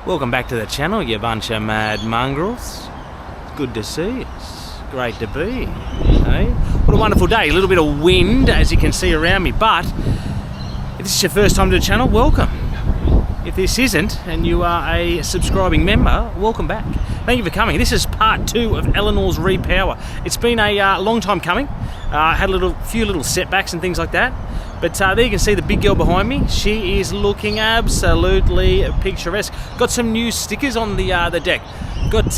Welcome back to the channel, you bunch of mad mongrels. It's good to see you. It's great to be here. Hey? What a wonderful day. A little bit of wind, as you can see around me, but if this is your first time to the channel, welcome. If this isn't, and you are a subscribing member, welcome back. Thank you for coming. This is part 2 of Eleanor's Re-Power. It's been a long time coming. Had a few little setbacks and things like that. But there you can see the big girl behind me. She is looking absolutely picturesque. Got some new stickers on the deck. Got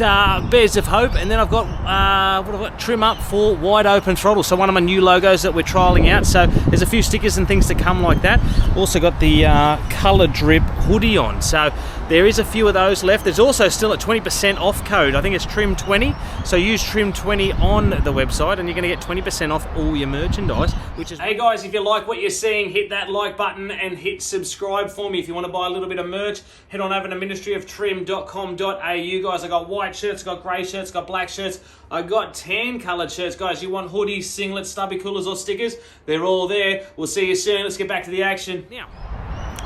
Bears of Hope, and then I've got what I've got, trim up for wide open throttle. So one of my new logos that we're trialling out. So there's a few stickers and things to come like that. Also got the colour drip hoodie on. So there is a few of those left. There's also still a 20% off code. I think it's trim20. So use trim20 on the website, and you're going to get 20% off all your merchandise. Which is, hey guys, if you like what you're seeing, hit that like button and hit subscribe for me. If you want to buy a little bit of merch, head on over to ministryoftrim.com.au. Guys, I got white shirts, I got grey shirts, I got black shirts, I got tan coloured shirts. Guys, you want hoodies, singlets, stubby coolers or stickers? They're all there. We'll see you soon. Let's get back to the action. Now,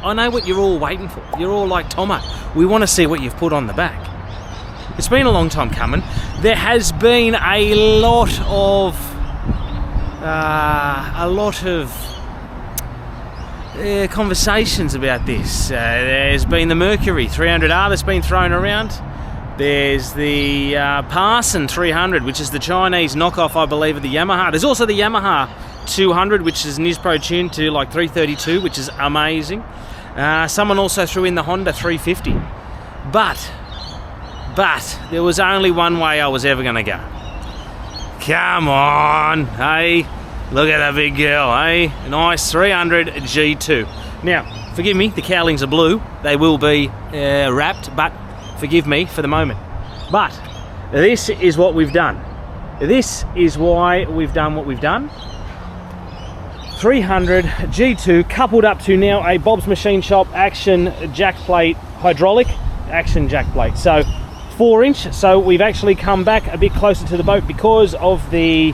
I know what you're all waiting for. You're all like, Tomo, we want to see what you've put on the back. It's been a long time coming. There has been a lot of conversations about this. There's been the Mercury 300R that's been thrown around. There's the Parson 300, which is the Chinese knockoff, I believe, of the Yamaha. There's also the Yamaha 200, which is Nispo tuned to like 332, which is amazing. Someone also threw in the Honda 350. But there was only one way I was ever going to go. Come on, hey, look at that big girl, hey, nice 300 G2. Now, forgive me, the cowlings are blue. They will be wrapped, but forgive me for the moment. But this is what we've done. This is why we've done what we've done. 300 G2 coupled up to now a Bob's Machine Shop action jack plate, hydraulic action jack plate. So 4-inch, so we've actually come back a bit closer to the boat because of the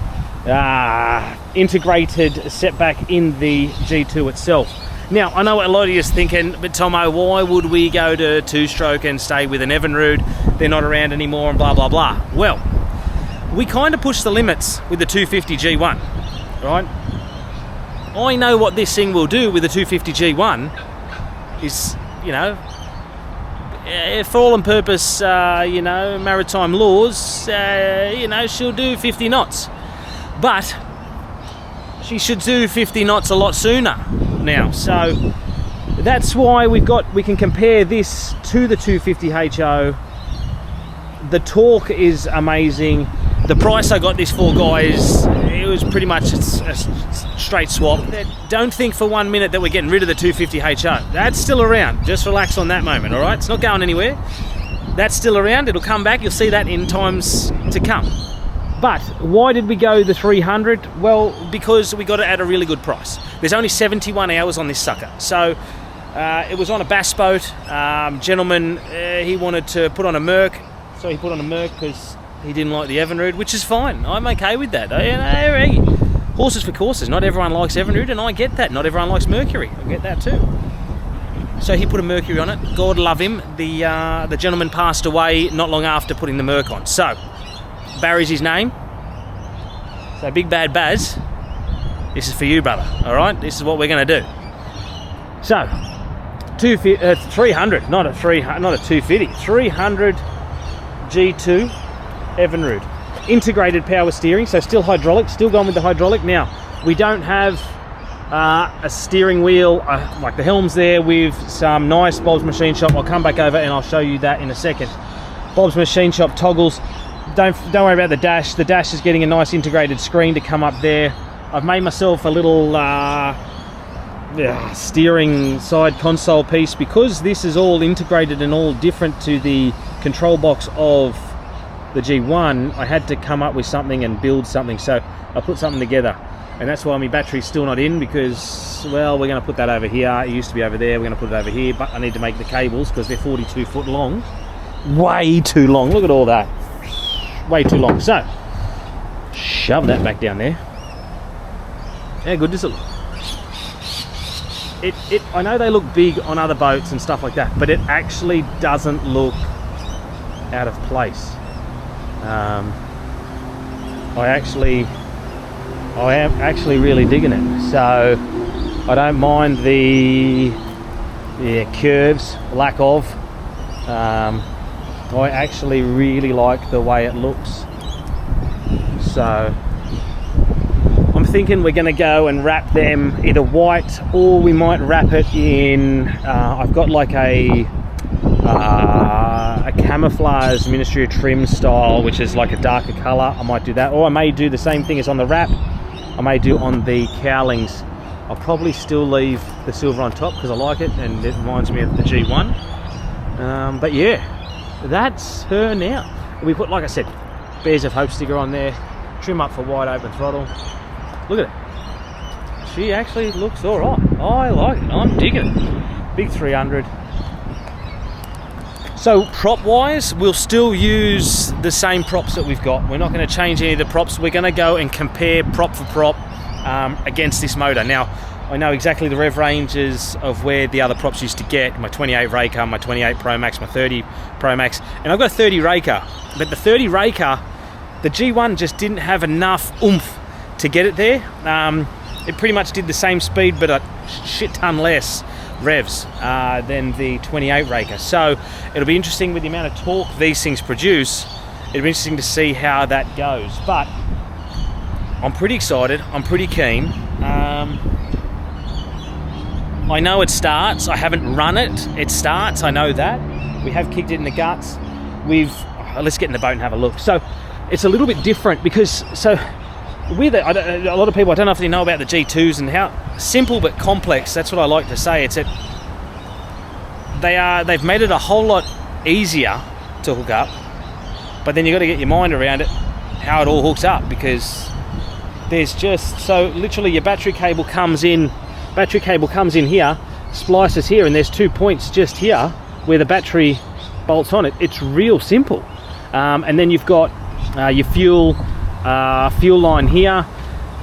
integrated setback in the G2 itself. Now, I know what a lot of you is thinking, but Tomo, why would we go to 2-stroke and stay with an Evinrude? They're not around anymore and blah, blah, blah. Well, we kind of pushed the limits with the 250 G1, right? I know what this thing will do with the 250 G1 is, you know, for all and purpose, you know, maritime laws, you know, she'll do 50 knots. But she should do 50 knots a lot sooner now. So that's why we can compare this to the 250 HO. The torque is amazing. The price I got this for, guys, it was pretty much a straight swap. Don't think for 1 minute that we're getting rid of the 250 HO. That's still around. Just relax on that moment, all right? It's not going anywhere. That's still around. It'll come back. You'll see that in times to come. But why did we go the 300? Well, because we got it at a really good price. There's only 71 hours on this sucker. So it was on a bass boat. Gentleman, he wanted to put on a Merc. So he put on a Merc because he didn't like the Evinrude, which is fine. I'm okay with that. You know, horses for courses. Not everyone likes Evinrude, and I get that. Not everyone likes Mercury. I get that too. So he put a Mercury on it. God love him. The gentleman passed away not long after putting the Merc on. So Barry's his name. So Big Bad Baz, this is for you, brother. All right, this is what we're going to do. So 300, not a 250, 300 G2 Evinrude. Integrated power steering, so still hydraulic, still going with the hydraulic. Now, we don't have a steering wheel, like the helm's there with some nice Bob's Machine Shop. I'll come back over and I'll show you that in a second. Bob's Machine Shop toggles. Don't worry about the dash. The dash is getting a nice integrated screen to come up there. I've made myself a little steering side console piece because this is all integrated and all different to the control box of the G1. I had to come up with something and build something, so I put something together, and that's why my battery's still not in, because, well, we're going to put that over here. It used to be over there. We're going to put it over here, but I need to make the cables because they're 42 foot long. Way too long. Look at all that. Way too long. So shove that back down there. How good does it look? I know they look big on other boats and stuff like that, but it actually doesn't look out of place. I am actually really digging it. So I don't mind the curves, lack of. I actually really like the way it looks. So I'm thinking we're going to go and wrap them either white, or we might wrap it in, I've got like a camouflage Ministry of Trim style, which is like a darker colour. I might do that, or I may do the same thing as on the wrap. I may do on the cowlings. I'll probably still leave the silver on top because I like it and it reminds me of the G1. But yeah, that's her now. We put, like I said, Bears of Hope sticker on there, trim up for wide open throttle. Look at it. She actually looks alright. I like it. I'm digging it. Big 300. So prop wise, we'll still use the same props that we've got. We're not going to change any of the props. We're going to go and compare prop for prop against this motor. Now, I know exactly the rev ranges of where the other props used to get. My 28 Raker, my 28 Pro Max, my 30 Pro Max, and I've got a 30 Raker. But the 30 Raker, the G1 just didn't have enough oomph to get it there. It pretty much did the same speed, but a shit ton less revs than the 28 Raker. So it'll be interesting with the amount of torque these things produce. It'll be interesting to see how that goes. But I'm pretty excited. I'm pretty keen. I know it starts. I haven't run it. It starts. I know that. We have kicked it in the guts. Let's get in the boat and have a look. So it's a little bit different because with it, a lot of people, I don't know if they know about the G2s and how simple but complex. That's what I like to say. It's that they've made it a whole lot easier to hook up, but then you've got to get your mind around it, how it all hooks up, because there's just, so literally your battery cable comes in here, splices here, and there's 2 points just here where the battery bolts on it. It's real simple. And then you've got your fuel line here,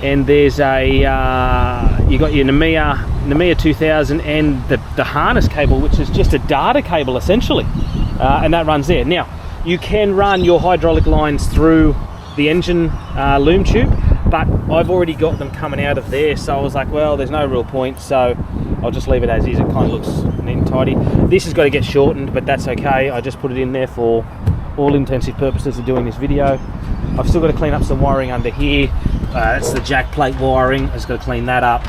and there's you got your Namiya 2000 and the harness cable, which is just a data cable essentially, and that runs there. Now you can run your hydraulic lines through the engine loom tube, but I've already got them coming out of there, so I was like, well, there's no real point, so I'll just leave it as is. It kind of looks neat and tidy. This has got to get shortened, but that's okay. I just put it in there for all intensive purposes of doing this video. I've still got to clean up some wiring under here. That's the jack plate wiring. I just got to clean that up.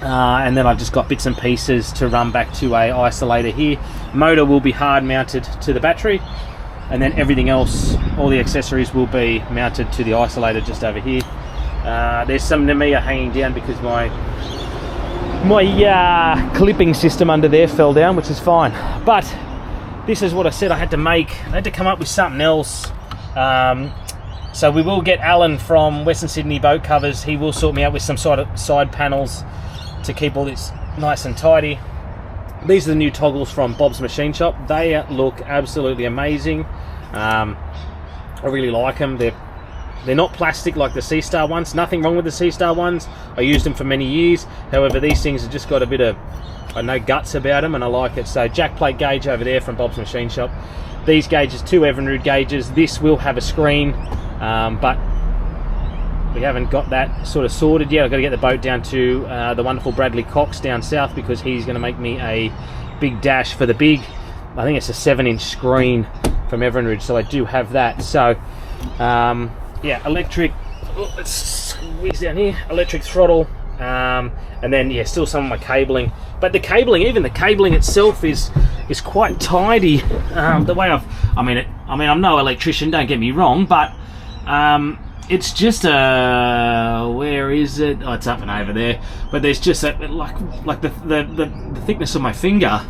And then I've just got bits and pieces to run back to a isolator here. Motor will be hard mounted to the battery, and then everything else, all the accessories, will be mounted to the isolator just over here. There's some Namiya hanging down because my clipping system under there fell down, which is fine. But this is what I said I had to come up with something else. So we will get Alan from Western Sydney Boat Covers. He will sort me out with some sort of side panels to keep all this nice and tidy. These are the new toggles from Bob's Machine Shop. They look absolutely amazing. I really like them. They're not plastic like the Seastar ones. Nothing wrong with the Seastar ones. I used them for many years. However, these things have just got a bit of, I know, guts about them, and I like it. So jack plate gauge over there from Bob's Machine Shop. These gauges, 2 Evinrude gauges. This will have a screen, but we haven't got that sort of sorted yet. I've got to get the boat down to the wonderful Bradley Cox down south, because he's going to make me a big dash for the big, I think it's a 7-inch screen from Evinrude, so I do have that. So yeah, electric, let's squeeze down here, electric throttle, and then yeah, still some of my cabling. But the cabling, even the cabling itself is quite tidy. The way I'm no electrician, don't get me wrong, but it's just where is it? Oh, it's up and over there. But there's just a, like the thickness of my finger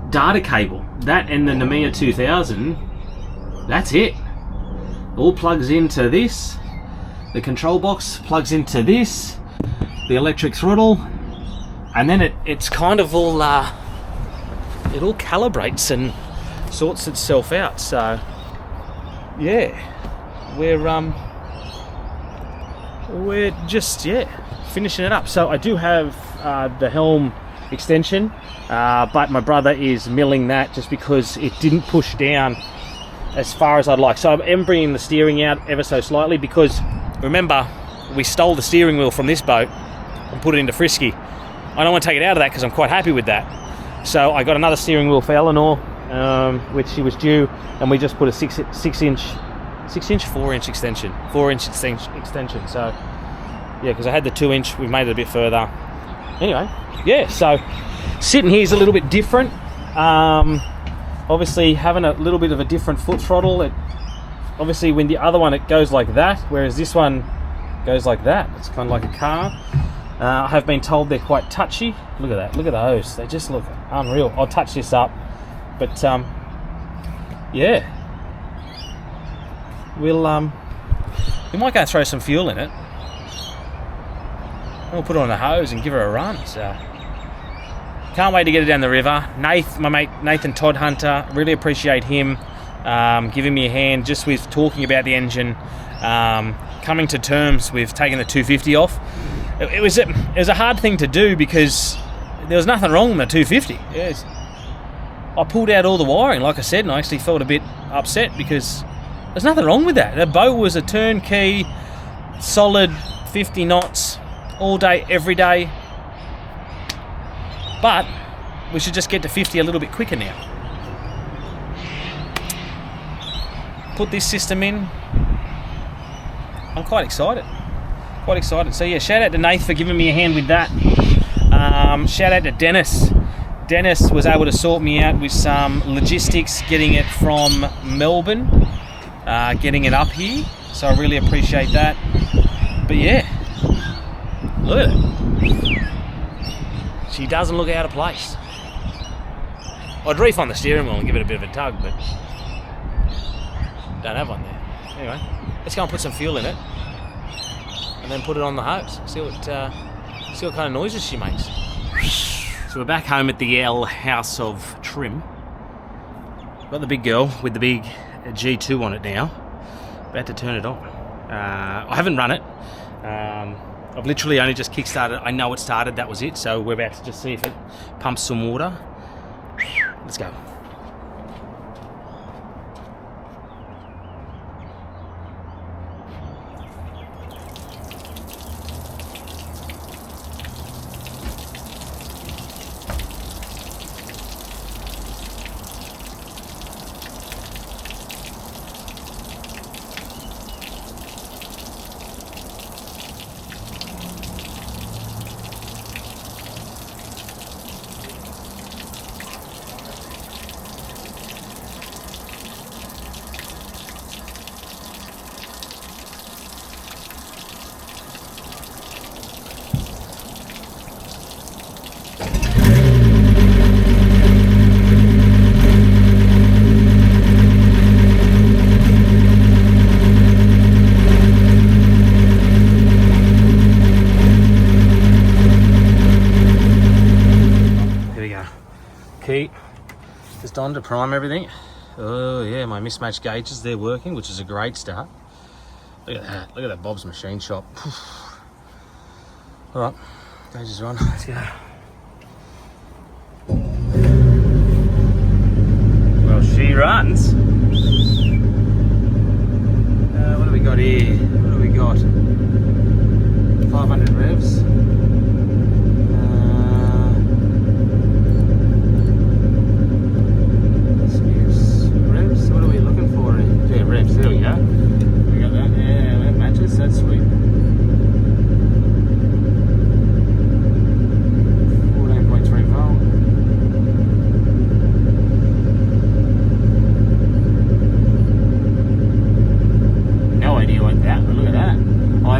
data cable. That and the Namiya 2000. That's it. All plugs into this. The control box plugs into this. The electric throttle, and then it's kind of all it all calibrates and sorts itself out. So yeah, we're we're just, finishing it up. So I do have the helm extension, but my brother is milling that just because it didn't push down as far as I'd like. So I'm bringing the steering out ever so slightly because, remember, we stole the steering wheel from this boat and put it into Frisky. I don't want to take it out of that because I'm quite happy with that. So I got another steering wheel for Eleanor, which she was due, and we just put a 4-inch extension. So yeah, because I had the 2-inch, we've made it a bit further. Anyway, yeah, so sitting here is a little bit different. Obviously having a little bit of a different foot throttle. Obviously when the other one it goes like that, whereas this one goes like that. It's kind of like a car. I have been told they're quite touchy. Look at that, look at those. They just look unreal. I'll touch this up, but yeah. We might go and throw some fuel in it. We'll put it on the hose and give her a run. So can't wait to get it down the river. My mate Nathan Todd Hunter, really appreciate him giving me a hand just with talking about the engine, coming to terms with taking the 250 off. It was a hard thing to do because there was nothing wrong with the 250. Yes. I pulled out all the wiring, like I said, and I actually felt a bit upset because there's nothing wrong with that. The boat was a turnkey, solid 50 knots, all day, every day. But we should just get to 50 a little bit quicker now. Put this system in. I'm quite excited. So yeah, shout out to Nath for giving me a hand with that. Shout out to Dennis. Dennis was able to sort me out with some logistics, getting it from Melbourne, getting it up here. So I really appreciate that. But yeah, look at it. She doesn't look out of place. I'd reef on the steering wheel and give it a bit of a tug, but don't have one there. Anyway, let's go and put some fuel in it and then put it on the hose. See what kind of noises she makes. So we're back home at the L House of Trim. Got the big girl with the big G2 on it now. About to turn it on. I haven't run it. I've literally only just kick-started. I know it started, that was it. So we're about to just see if it pumps some water. Let's go. Just on to prime everything. Oh yeah, my mismatched gauges, they're working, which is a great start. Look at that, look at that Bob's Machine Shop. All right, gauges are on, let's go. Well, she runs. What do we got here? What do we got? 500 revs. Revs, there we go. We got that, yeah, that matches, that's sweet. 14.3 volt. No idea what that, but look at that. I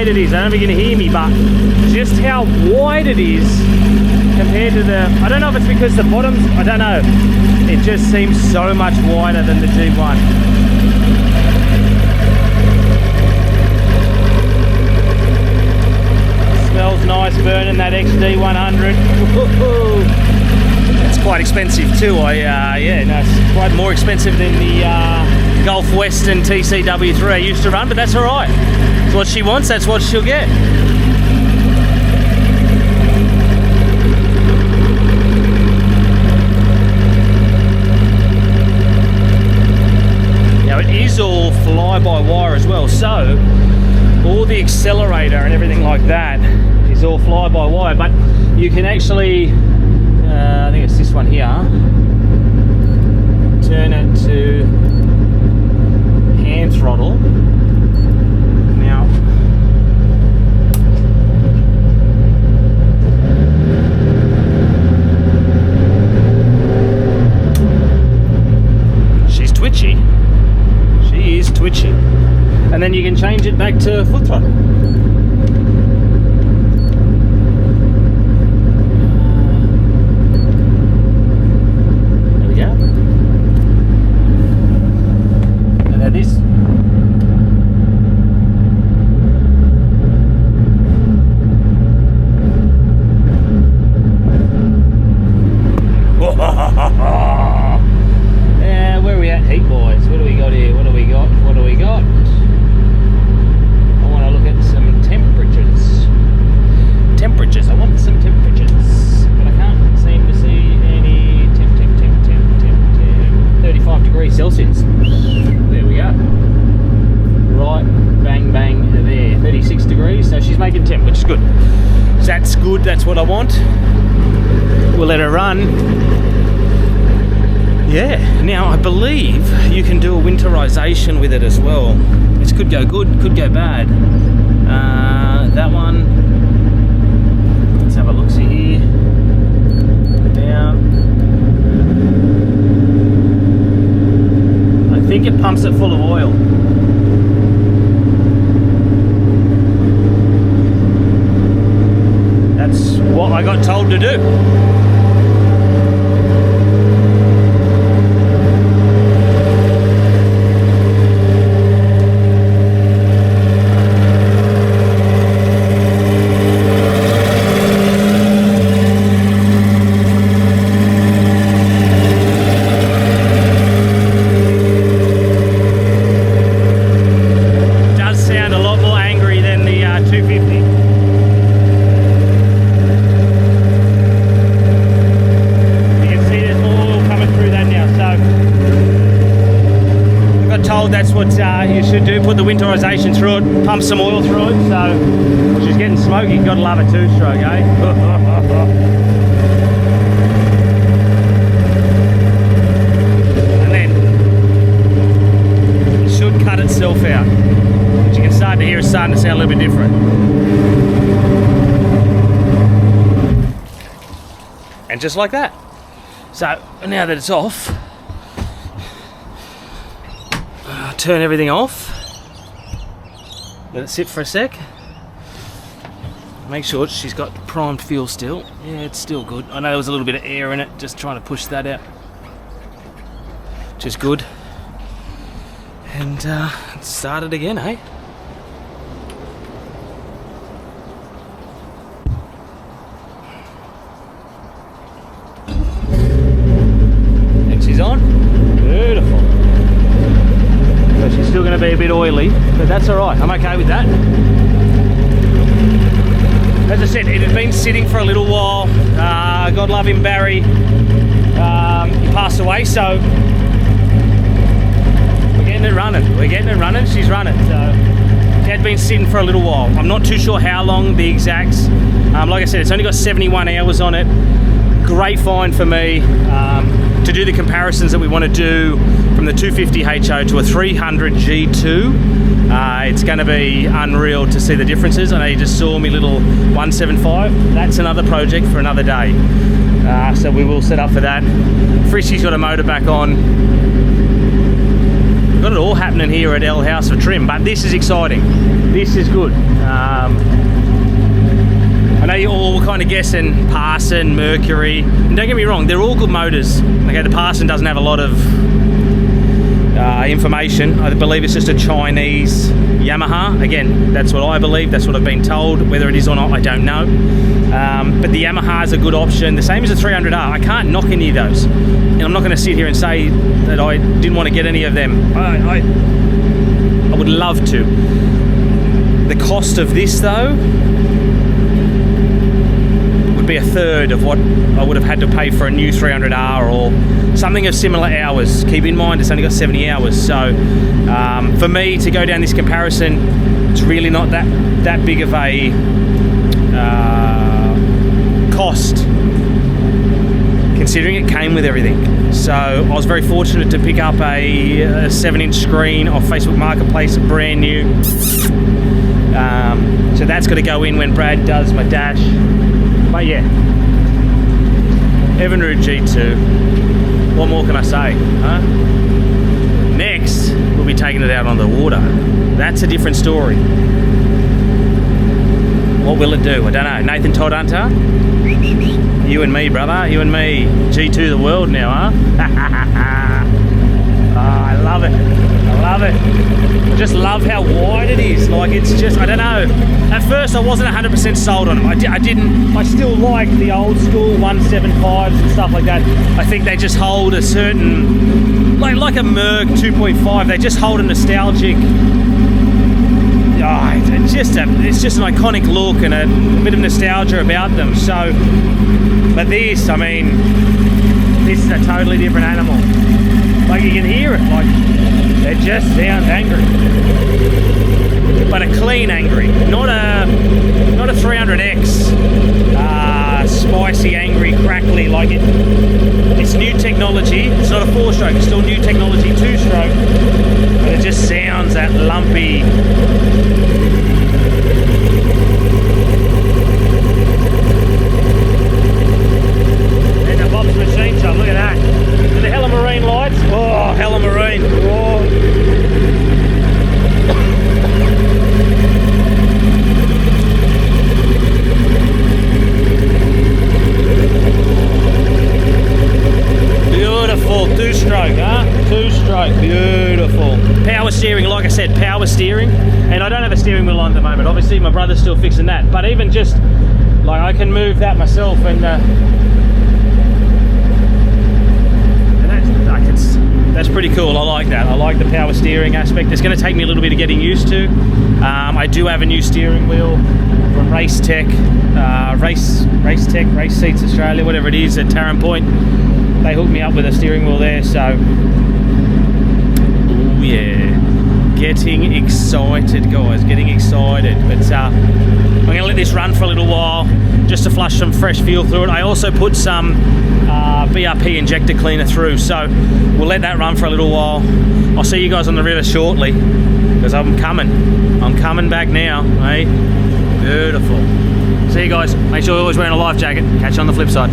wide it is. I don't know if you can hear me, but just how wide it is compared to the, I don't know if it's because the bottoms, I don't know. It just seems so much wider than the G1. Smells nice burning that XD100. It's quite expensive too. Yeah, no, it's quite more expensive than the Gulf Western TCW3 I used to run, but that's all right. It's what she wants, that's what she'll get. Now it is all fly-by-wire as well, so all the accelerator and everything like that is all fly-by-wire, but you can actually, I think it's this one here, turn it to hand throttle. Now, she's twitchy. She is twitchy. And then you can change it back to foot throttle. There we go. And then this. Yeah, where are we at, heat boys? What do we got here? What do we got? What do we got? I want to look at some temperatures. Temperatures. I want some temperatures, but I can't seem to see any temp. 35 degrees Celsius. There we go. Right, bang, bang there. 36 degrees. So she's making temp, which is good. So that's good. That's what I want. We'll let her run. Yeah, now I believe you can do a winterization with it as well. This could go good, could go bad. That one, let's have a look, see here. Down. I think it pumps it full of oil. That's what I got told to do. That's what you should do, put the winterization through it, pump some oil through it, so she's getting smoky. Gotta love a two-stroke, eh? And then it should cut itself out. But you can start to hear it starting to sound a little bit different. And just like that. So now that it's off, turn everything off, let it sit for a sec, make sure she's got primed fuel still. Yeah, it's still good. I know there was a little bit of air in it, just trying to push that out, which is good. And start it again, eh? And she's on. Beautiful. She's still going to be a bit oily, but that's all right. I'm okay with that. As I said, it had been sitting for a little while. God love him, Barry. He passed away, so we're getting it running. We're getting it running. She's running. So it had been sitting for a little while. I'm not too sure how long, the exacts. Like I said, it's only got 71 hours on it. Great find for me to do the comparisons that we want to do from the 250 HO to a 300 G2. It's going to be unreal to see the differences. I know you just saw me little 175. That's another project for another day. So we will set up for that. Frishy's got a motor back on. We've got it all happening here at El House of Trim, but this is exciting. this is good. I know you're all kind of guessing Parson, Mercury, and don't get me wrong, they're all good motors. Okay, the Parson doesn't have a lot of information. I believe it's just a Chinese Yamaha. Again, that's what I believe, that's what I've been told. Whether it is or not, I don't know. But the Yamaha is a good option, the same as the 300R. I can't knock any of those. And I'm not going to sit here and say that I didn't want to get any of them. I would love to. The cost of this, though, would be a third of what I would have had to pay for a new 300R or something of similar hours. Keep in mind, it's only got 70 hours. So for me to go down this comparison, it's really not that big of a cost, considering it came with everything. So I was very fortunate to pick up a 7-inch screen off Facebook Marketplace, brand new. So that's got to go in when Brad does my dash. But yeah, Evinrude G2. What more can I say? Huh? Next, we'll be taking it out on the water. That's a different story. What will it do? I don't know. Nathan Todd Hunter? You and me, brother. You and me. G2 the world now, huh? Oh, I love it. I love it. I just love how wide it is. Like, it's just, I don't know. At first, I wasn't 100% sold on them. I still like the old school 175s and stuff like that. I think they just hold a certain, like a Merc 2.5, they just hold a nostalgic, it's just an iconic look and a bit of nostalgia about them. So, but this, I mean, this is a totally different animal. Like, you can hear it, like, it just sounds angry. But a clean angry, not a 300X, spicy, angry, crackly, like it's new technology. It's not a 4-stroke, it's still new technology 2-stroke, but it just sounds that lumpy. And the Bob's machine shop, look at that. The Hella Marine lights, oh, Hella Marine, oh. Beautiful, 2-stroke, huh? 2-stroke, beautiful. Power steering, like I said, power steering. And I don't have a steering wheel on at the moment. Obviously, my brother's still fixing that. But even just, like, I can move that myself, and that's pretty cool. I like that. I like the power steering aspect. It's going to take me a little bit of getting used to. I do have a new steering wheel from Racetec, Race Seats Australia, whatever it is, at Tarrant Point. They hooked me up with a steering wheel there, so ooh, yeah, getting excited, guys, getting excited. But I'm going to let this run for a little while just to flush some fresh fuel through it. I also put some BRP injector cleaner through, so we'll let that run for a little while. I'll see you guys on the river shortly, because I'm coming back now, eh? Beautiful. See you guys. Make sure you're always wearing a life jacket. Catch you on the flip side.